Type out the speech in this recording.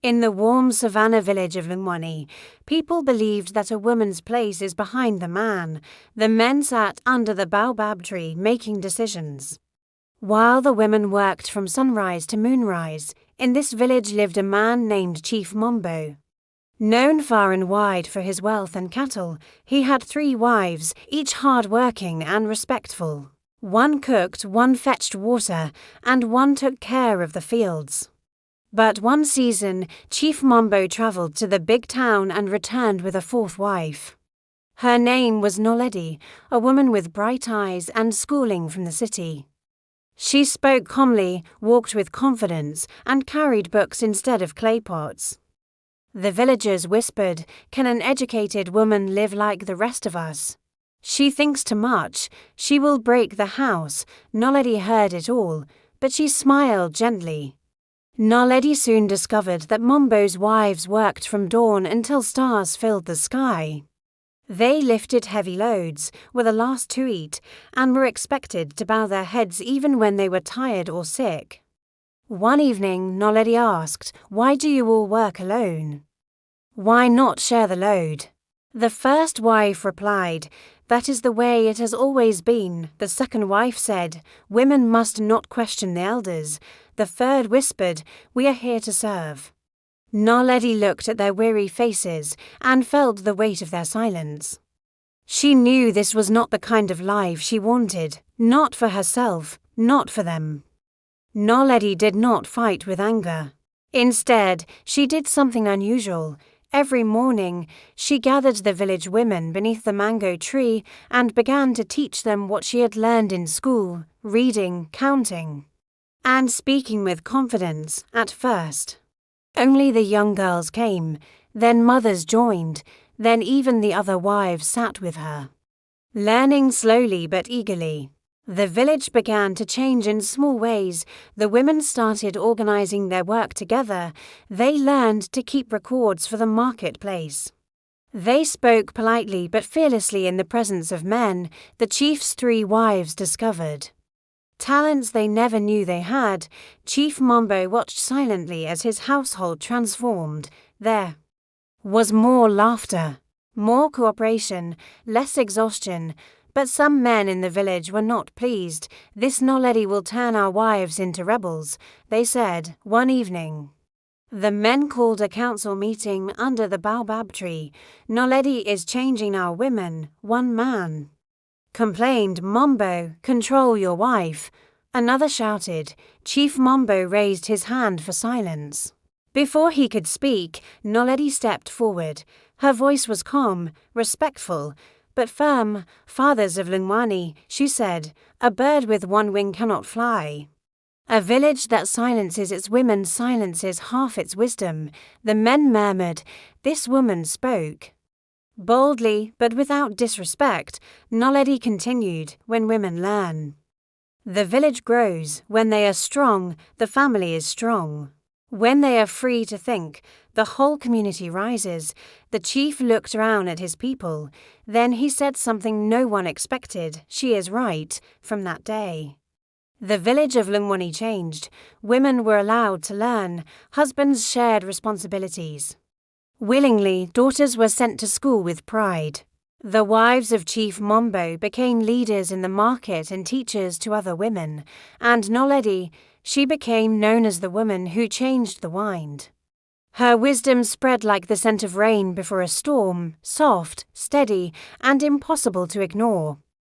In the warm savannah village of Lungwani, people believed that a woman's place is behind the man. The men sat under the baobab tree making decisions, while the women worked from sunrise to moonrise. In this village lived a man named Chief Mombo. Known far and wide for his wealth and cattle, he had 3 wives, each hard-working and respectful. One cooked, one fetched water, and one took care of the fields. But one season, Chief Mombo travelled to the big town and returned with a 4th wife. Her name was Noledi, a woman with bright eyes and schooling from the city. She spoke calmly, walked with confidence, and carried books instead of clay pots. The villagers whispered, "Can an educated woman live like the rest of us? She thinks too much. She will break the house." Noledi heard it all, but she smiled gently. Naledi soon discovered that Mombo's wives worked from dawn until stars filled the sky. They lifted heavy loads, were the last to eat, and were expected to bow their heads even when they were tired or sick. One evening, Naledi asked, "Why do you all work alone? Why not share the load?" The first wife replied, "That is the way it has always been." The second wife said, "Women must not question the elders." The third whispered, "We are here to serve." Naledi looked at their weary faces and felt the weight of their silence. She knew this was not the kind of life she wanted, not for herself, not for them. Naledi did not fight with anger. Instead, she did something unusual. Every morning, she gathered the village women beneath the mango tree and began to teach them what she had learned in school, reading, counting, and speaking with confidence. At first, only the young girls came, then mothers joined, then even the other wives sat with her, learning slowly but eagerly. The village began to change in small ways. The women started organizing their work together. They learned to keep records for the marketplace. They spoke politely but fearlessly in the presence of men. The chief's 3 wives discovered talents they never knew they had. Chief Mombo watched silently as his household transformed. There was more laughter, more cooperation, less exhaustion. But some men in the village were not pleased. "This Naledi will turn our wives into rebels," they said one evening. The men called a council meeting under the baobab tree. "Naledi is changing our women," one man complained. "Mombo, control your wife." Another shouted. Chief Mombo raised his hand for silence. Before he could speak, Naledi stepped forward. Her voice was calm, respectful, but firm. "Fathers of Lungwani," she said, "a bird with 1 wing cannot fly. A village that silences its women silences half its wisdom." The men murmured. This woman spoke boldly, but without disrespect. Naledi continued, "When women learn, the village grows. When they are strong, the family is strong. When they are free to think, the whole community rises." The chief looked around at his people. Then he said something no one expected. "She is right." From that day, the village of Lungwani changed. Women were allowed to learn. Husbands shared responsibilities willingly. Daughters were sent to school with pride. The wives of Chief Mombo became leaders in the market and teachers to other women. And Naledi, she became known as the woman who changed the wind. Her wisdom spread like the scent of rain before a storm, soft, steady, and impossible to ignore.